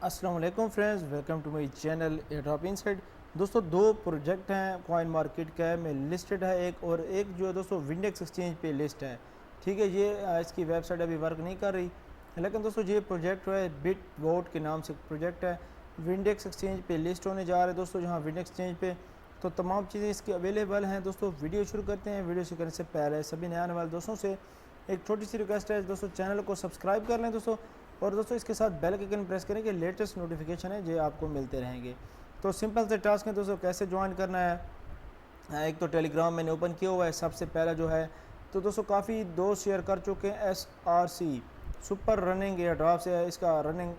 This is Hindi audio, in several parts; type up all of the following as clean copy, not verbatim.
अस्सलाम वालेकुम friends, welcome to my channel airdrop inside. दोस्तों दो प्रोजेक्ट हैं कॉइन मार्केट कैप में लिस्टेड है, एक और एक जो है दोस्तों विंडेक्स एक्सचेंज पे लिस्ट है। ठीक है, ये इसकी वेबसाइट अभी वर्क नहीं कर रही, लेकिन दोस्तों ये प्रोजेक्ट है बिट वोट के नाम से प्रोजेक्ट है, विंडेक्स एक्सचेंज पे लिस्ट होने जा रहे हैं दोस्तों। जहाँ विंडेक्स एक्सचेंज पे तो तमाम चीज़ें इसकी अवेलेबल हैं दोस्तों। वीडियो शुरू करते हैं। वीडियो शुरू करने से पहले सभी नए आने वाले दोस्तों से एक छोटी सी रिक्वेस्ट है दोस्तों, चैनल को सब्सक्राइब कर लें दोस्तों, और दोस्तों इसके साथ बेल के आइकन प्रेस करें कि लेटेस्ट नोटिफिकेशन है जो आपको मिलते रहेंगे। तो सिंपल से टास्क है दोस्तों, कैसे ज्वाइन करना है। एक तो टेलीग्राम मैंने ओपन किया हुआ है सबसे पहला जो है, तो दोस्तों काफ़ी दोस्त शेयर कर चुके हैं। SRC सुपर रनिंग एयरड्रॉप से है, इसका रनिंग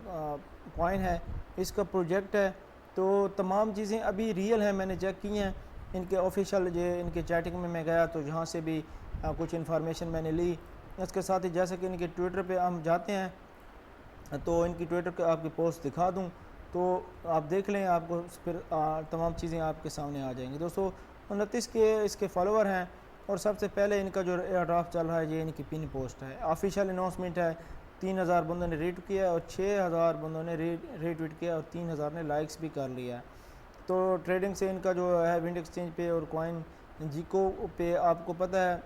कॉइन है, इसका प्रोजेक्ट है। तो तमाम चीज़ें अभी रियल हैं, मैंने चेक की हैं। इनके ऑफिशियल जो इनके चैटिंग में मैं गया तो जहाँ से भी कुछ इन्फॉर्मेशन मैंने ली। इसके साथ ही जैसे कि इनके ट्विटर पे हम जाते हैं तो इनकी ट्विटर के आपकी पोस्ट दिखा दूं तो आप देख लें, आपको फिर तमाम चीज़ें आपके सामने आ जाएंगी। दोस्तों 29 के इसके फॉलोवर हैं, और सबसे पहले इनका जो एयरड्रॉप चल रहा है ये इनकी पिन पोस्ट है, ऑफिशियल अनाउंसमेंट है। 3000 बंदों ने रीट किया और 6000 बंदों ने रीट्वीट किया और 3000 ने लाइक्स भी कर लिया। तो ट्रेडिंग से इनका जो है विंड एक्सचेंज पे और कॉइन जीको पे आपको पता है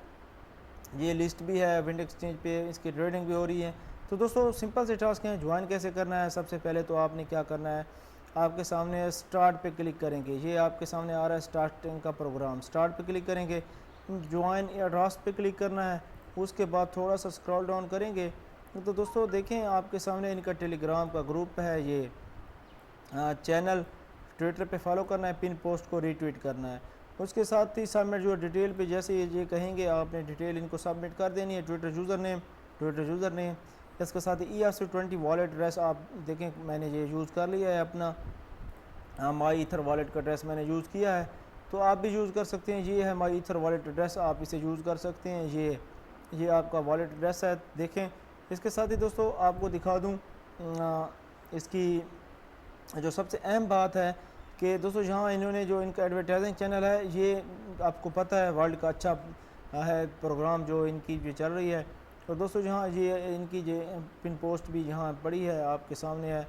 ये लिस्ट भी है, विंड एक्सचेंज पे इसकी ट्रेडिंग भी हो रही है। तो दोस्तों सिंपल से टास्क हैं, ज्वाइन कैसे करना है। सबसे पहले तो आपने क्या करना है, आपके सामने स्टार्ट पे क्लिक करेंगे, ये आपके सामने आ रहा है स्टार्टिंग का प्रोग्राम। स्टार्ट पे क्लिक करेंगे, ज्वाइन एयरड्रॉप पे क्लिक करना है, उसके बाद थोड़ा सा स्क्रॉल डाउन करेंगे तो दोस्तों देखें आपके सामने इनका टेलीग्राम का ग्रुप है, ये चैनल ट्विटर पे फॉलो करना है, पिन पोस्ट को रीट्वीट करना है। उसके साथ ही सबमिट जो डिटेल पे जैसे ये कहेंगे आपने डिटेल इनको सबमिट कर देनी है। ट्विटर यूज़र नेम इसके साथ ही ERC20 वॉलेट एड्रेस आप देखें, मैंने ये यूज़ कर लिया है अपना माई ईथर वॉलेट का एड्रेस मैंने यूज़ किया है, तो आप भी यूज़ कर सकते हैं। ये है माई ईथर वॉलेट एड्रेस, आप इसे यूज़ कर सकते हैं। ये आपका वॉलेट एड्रेस है, देखें। इसके साथ ही दोस्तों आपको दिखा दूँ इसकी जो सबसे अहम बात है कि दोस्तों यहाँ इन्होंने जो इनका एडवर्टाइजिंग चैनल है, ये आपको पता है वर्ल्ड का अच्छा है प्रोग्राम जो इनकी जो चल रही है। और दोस्तों जहाँ ये इनकी जो पिन पोस्ट भी यहाँ पड़ी है आपके सामने है,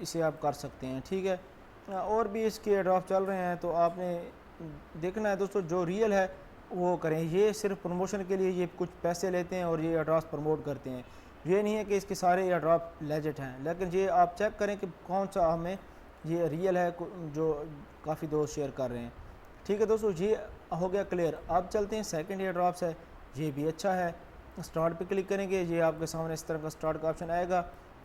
इसे आप कर सकते हैं। ठीक है, और भी इसके एयरड्रॉप चल रहे हैं तो आपने देखना है दोस्तों, जो रियल है वो करें। ये सिर्फ प्रमोशन के लिए ये कुछ पैसे लेते हैं और ये एयरड्रॉप प्रमोट करते हैं। ये नहीं है कि इसके सारे एयरड्रॉप लेजिट हैं, लेकिन ये आप चेक करें कि कौन सा हमें ये रियल है जो काफ़ी दोस्त शेयर कर रहे हैं। ठीक है दोस्तों, ये हो गया क्लियर। अब चलते हैं सेकंड एयरड्रॉप है, ये भी अच्छा है। स्टार्ट पे क्लिक करेंगे, ये आपके सामने इस तरह का स्टार्ट का ऑप्शन आएगा।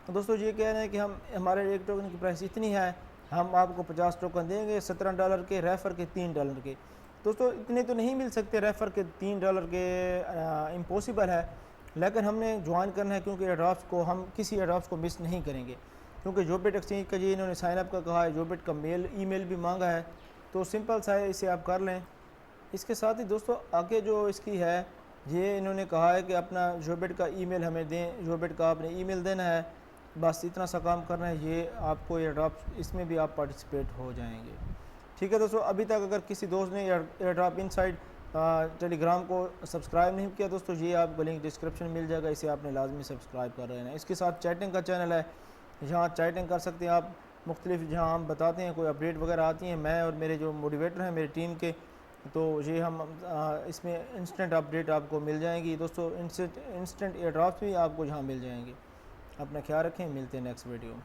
तो दोस्तों ये कह रहे हैं कि हम हमारे एक टोकन की प्राइस इतनी है, हम आपको 50 टोकन देंगे $17 के, रेफ़र के $3 के। दोस्तों इतने तो नहीं मिल सकते, रेफ़र के $3 के इम्पॉसिबल है, लेकिन हमने ज्वाइन करना है क्योंकि एयरड्रॉप्स को हम किसी एयरड्रॉप्स को मिस नहीं करेंगे। क्योंकि योबिट एक्सचेंज का जी इन्होंने साइनअप का कहा है, योबिट का ईमेल भी मांगा है, तो सिंपल सा है, इसे आप कर लें। इसके साथ ही दोस्तों आगे जो इसकी है, ये इन्होंने कहा है कि अपना योबिट का ईमेल हमें दें, योबिट का आपने ईमेल देना है, बस इतना सा काम करना है। ये आपको एयरड्रॉप इसमें भी आप पार्टिसिपेट हो जाएंगे। ठीक है दोस्तों, अभी तक अगर किसी दोस्त ने एयरड्रॉप इनसाइड टेलीग्राम को सब्सक्राइब नहीं किया दोस्तों, ये आपको लिंक डिस्क्रिप्शन मिल जाएगा, इसे आपने लाजमी सब्सक्राइब कर रहे हैं। इसके साथ चैटिंग का चैनल है, जहाँ चैटिंग कर सकते हैं आप मुख्तलिफ, जहाँ हम बताते हैं कोई अपडेट वगैरह आती हैं, मैं और मेरे जो मोटिवेटर हैं मेरी टीम के, तो ये हम इसमें इंस्टेंट अपडेट आपको मिल जाएंगी दोस्तों। इंस्टेंट एयरड्रॉप्स भी आपको यहाँ मिल जाएंगे। अपना ख्याल रखें, मिलते हैं नेक्स्ट वीडियो में।